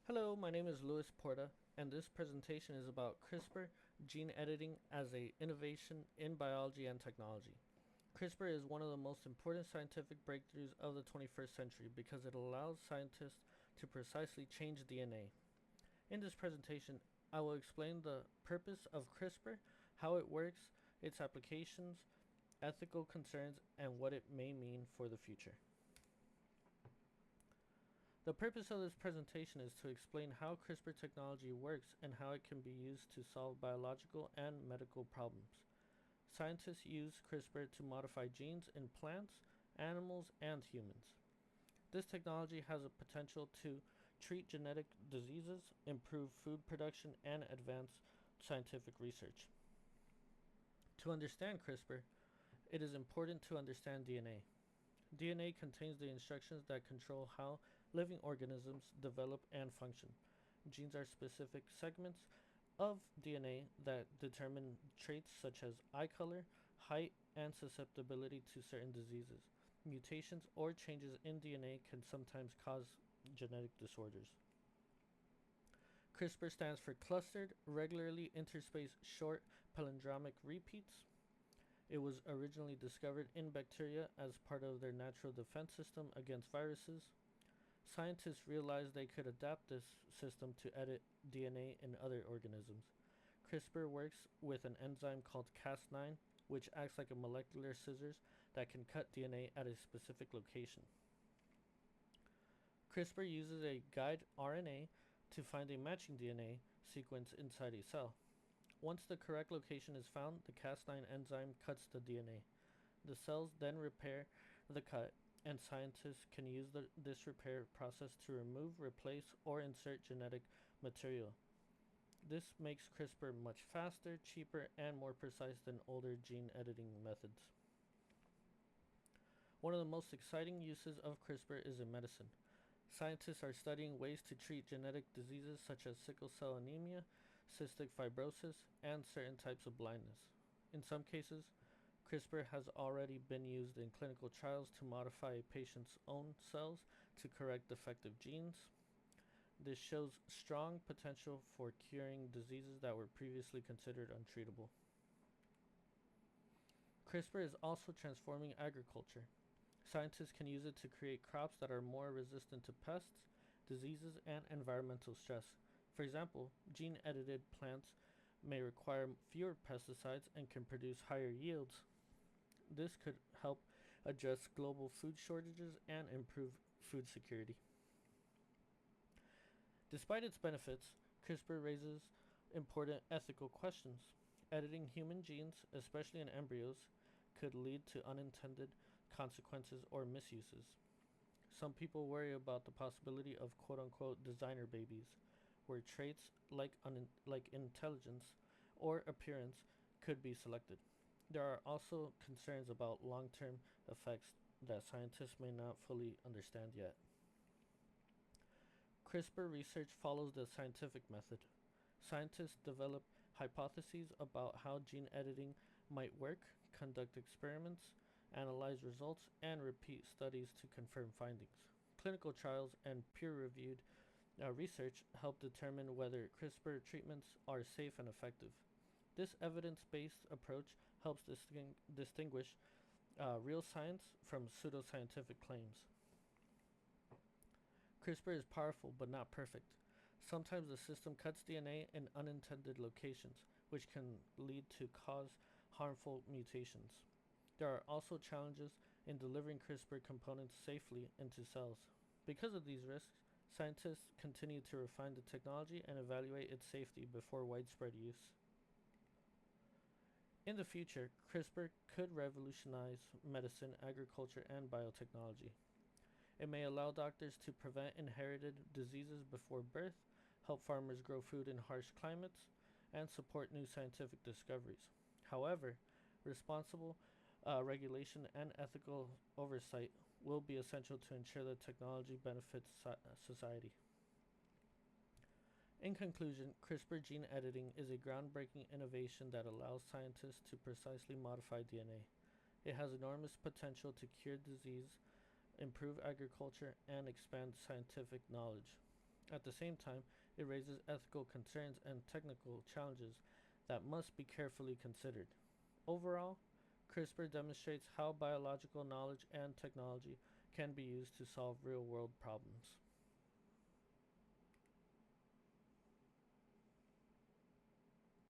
Hello, my name is Luis Porta, and this presentation is about CRISPR gene editing as an innovation in biology and technology. CRISPR is one of the most important scientific breakthroughs of the 21st century because it allows scientists to precisely change DNA. In this presentation, I will explain the purpose of CRISPR, how it works, its applications, ethical concerns, and what it may mean for the future. The purpose of this presentation is to explain how CRISPR technology works and how it can be used to solve biological and medical problems. Scientists use CRISPR to modify genes in plants, animals, and humans. This technology has a potential to treat genetic diseases, improve food production, and advance scientific research. To understand CRISPR, it is important to understand DNA. DNA contains the instructions that control how living organisms develop and function. Genes are specific segments of DNA that determine traits such as eye color, height, and susceptibility to certain diseases. Mutations or changes in DNA can sometimes cause genetic disorders. CRISPR stands for Clustered Regularly Interspaced Short Palindromic Repeats. It was originally discovered in bacteria as part of their natural defense system against viruses. Scientists realized they could adapt this system to edit DNA in other organisms. CRISPR works with an enzyme called Cas9, which acts like a molecular scissors that can cut DNA at a specific location. CRISPR uses a guide RNA to find a matching DNA sequence inside a cell. Once the correct location is found, the Cas9 enzyme cuts the DNA. The cells then repair the cut, and scientists can use this repair process to remove, replace, or insert genetic material. This makes CRISPR much faster, cheaper, and more precise than older gene editing methods. One of the most exciting uses of CRISPR is in medicine. Scientists are studying ways to treat genetic diseases such as sickle cell anemia, cystic fibrosis, and certain types of blindness. In some cases, CRISPR has already been used in clinical trials to modify a patient's own cells to correct defective genes. This shows strong potential for curing diseases that were previously considered untreatable. CRISPR is also transforming agriculture. Scientists can use it to create crops that are more resistant to pests, diseases, and environmental stress. For example, gene-edited plants may require fewer pesticides and can produce higher yields. This could help address global food shortages and improve food security. Despite its benefits, CRISPR raises important ethical questions. Editing human genes, especially in embryos, could lead to unintended consequences or misuses. Some people worry about the possibility of quote-unquote designer babies, where traits like intelligence or appearance could be selected. There are also concerns about long-term effects that scientists may not fully understand yet. CRISPR research follows the scientific method. Scientists develop hypotheses about how gene editing might work, conduct experiments, analyze results, and repeat studies to confirm findings. Clinical trials and peer-reviewed research help determine whether CRISPR treatments are safe and effective. This evidence-based approach helps distinguish real science from pseudoscientific claims. CRISPR is powerful but not perfect. Sometimes the system cuts DNA in unintended locations, which can lead to cause harmful mutations. There are also challenges in delivering CRISPR components safely into cells. Because of these risks, scientists continue to refine the technology and evaluate its safety before widespread use. In the future, CRISPR could revolutionize medicine, agriculture, and biotechnology. It may allow doctors to prevent inherited diseases before birth, help farmers grow food in harsh climates, and support new scientific discoveries. However, responsible regulation and ethical oversight will be essential to ensure that technology benefits society. In conclusion, CRISPR gene editing is a groundbreaking innovation that allows scientists to precisely modify DNA. It has enormous potential to cure disease, improve agriculture, and expand scientific knowledge. At the same time, it raises ethical concerns and technical challenges that must be carefully considered. Overall, CRISPR demonstrates how biological knowledge and technology can be used to solve real world problems.